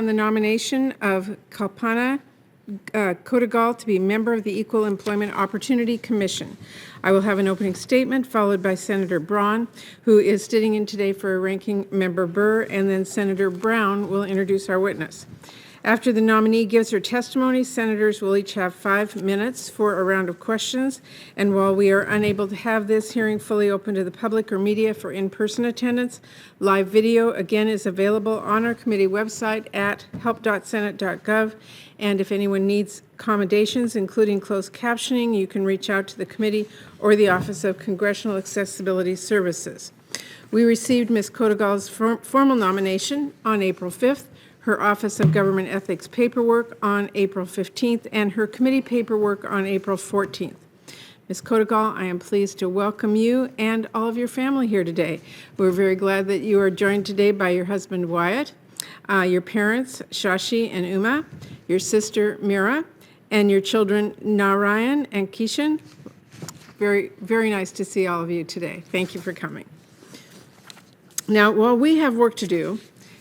upon the nomination of Kalpana Kotagal to be member of the Equal Employment Opportunity Commission. I will have an opening statement followed by Senator Braun, who is sitting in today for a ranking member Burr, and then Senator Brown will introduce our witness. After the nominee gives her testimony, senators will each have 5 minutes for a round of questions. And while we are unable to have this hearing fully open to the public or media for in-person attendance, live video again is available on our committee website at help.senate.gov. And if anyone needs accommodations, including closed captioning, you can reach out to the committee or the Office of Congressional Accessibility Services. We received Ms. Kotagal's formal nomination on April 5th. Her Office of Government Ethics paperwork on April 15th, and her committee paperwork on April 14th. Ms. Kotagal, I am pleased to welcome you and all of your family here today. We're very glad that you are joined today by your husband, Wyatt, your parents, Shashi and Uma, your sister, Mira, and your children, Narayan and Kishan. Very, very nice to see all of you today. Thank you for coming. Now, while we have work to do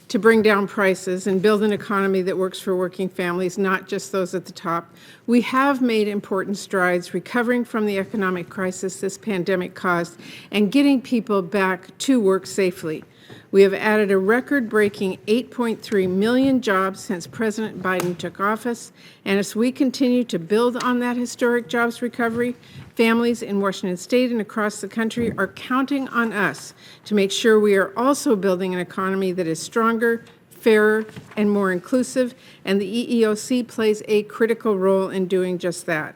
to bring down prices and build an economy that works for working families, not just those at the top, we have made important strides recovering from the economic crisis this pandemic caused and getting people back to work safely. We have added a record-breaking 8.3 million jobs since President Biden took office, and as we continue to build on that historic jobs recovery, families in Washington State and across the country are counting on us to make sure we are also building an economy that is stronger, fairer, and more inclusive, and the EEOC plays a critical role in doing just that.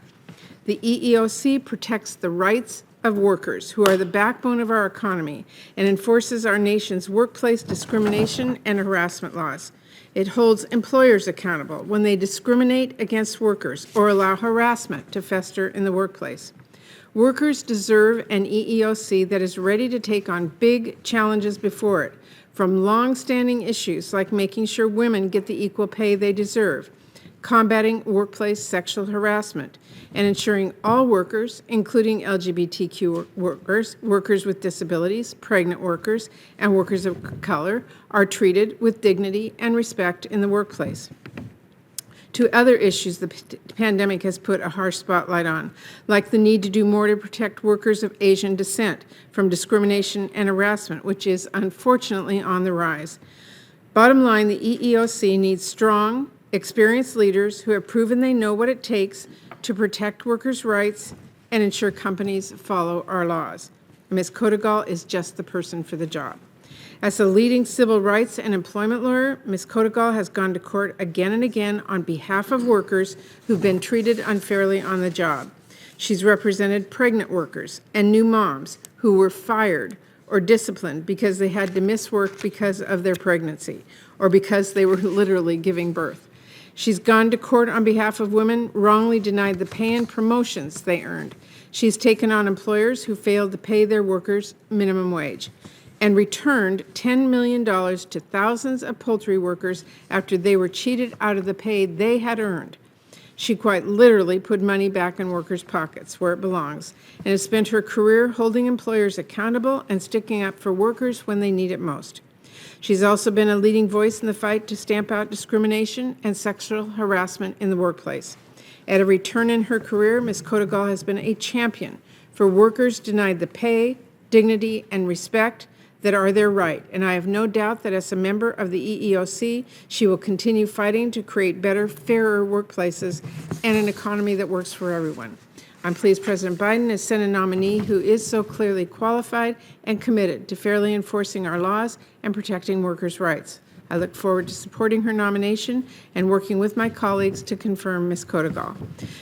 The EEOC protects the rights of workers, who are the backbone of our economy, and enforces our nation's workplace discrimination and harassment laws. It holds employers accountable when they discriminate against workers or allow harassment to fester in the workplace. Workers deserve an EEOC that is ready to take on big challenges before it, from long-standing issues like making sure women get the equal pay they deserve, combating workplace sexual harassment, and ensuring all workers, including LGBTQ workers, workers with disabilities, pregnant workers, and workers of color, are treated with dignity and respect in the workplace. To other issues the pandemic has put a harsh spotlight on, like the need to do more to protect workers of Asian descent from discrimination and harassment, which is unfortunately on the rise. Bottom line, the EEOC needs strong, experienced leaders who have proven they know what it takes to protect workers' rights and ensure companies follow our laws. Ms. Kotagal is just the person for the job. As a leading civil rights and employment lawyer, Ms. Kotagal has gone to court again and again on behalf of workers who've been treated unfairly on the job. She's represented pregnant workers and new moms who were fired or disciplined because they had to miss work because of their pregnancy or because they were literally giving birth. She's gone to court on behalf of women wrongly denied the pay and promotions they earned. She's taken on employers who failed to pay their workers minimum wage and returned $10 million to thousands of poultry workers after they were cheated out of the pay they had earned. She quite literally put money back in workers' pockets where it belongs and has spent her career holding employers accountable and sticking up for workers when they need it most. She's also been a leading voice in the fight to stamp out discrimination and sexual harassment in the workplace. At every turn in her career, Ms. Kotagal has been a champion for workers denied the pay, dignity, and respect that are their right, and I have no doubt that as a member of the EEOC, she will continue fighting to create better, fairer workplaces and an economy that works for everyone. I'm pleased President Biden has sent a nominee who is so clearly qualified and committed to fairly enforcing our laws and protecting workers' rights. I look forward to supporting her nomination and working with my colleagues to confirm Ms. Kotagal.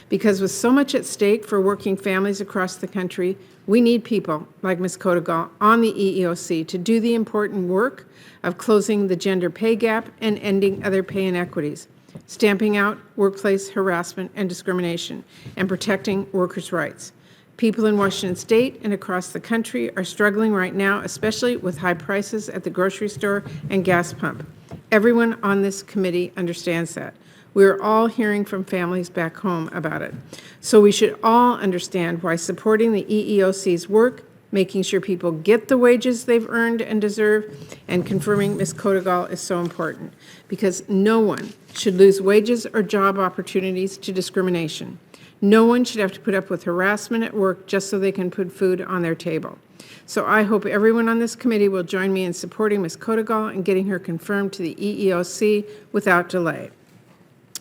Because with so much at stake for working families across the country, we need people like Ms. Kotagal on the EEOC to do the important work of closing the gender pay gap and ending other pay inequities, stamping out workplace harassment and discrimination, and protecting workers' rights. People in Washington State and across the country are struggling right now, especially with high prices at the grocery store and gas pump. Everyone on this committee understands that. We're all hearing from families back home about it. So we should all understand why supporting the EEOC's work making sure people get the wages they've earned and deserve, and confirming Ms. Kotagal is so important because no one should lose wages or job opportunities to discrimination. No one should have to put up with harassment at work just so they can put food on their table. So I hope everyone on this committee will join me in supporting Ms. Kotagal and getting her confirmed to the EEOC without delay.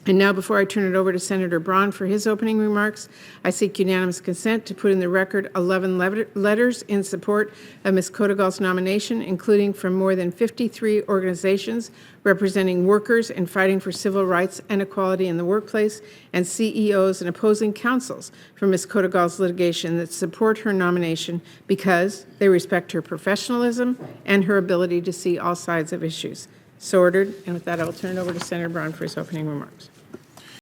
And now, before I turn it over to Senator Braun for his opening remarks, I seek unanimous consent to put in the record 11 letters in support of Ms. Kotagal's nomination, including from more than 53 organizations representing workers and fighting for civil rights and equality in the workplace, and CEOs and opposing counsels for Ms. Kotagal's litigation that support her nomination because they respect her professionalism and her ability to see all sides of issues. So ordered. And with that, I will turn it over to Senator Braun for his opening remarks.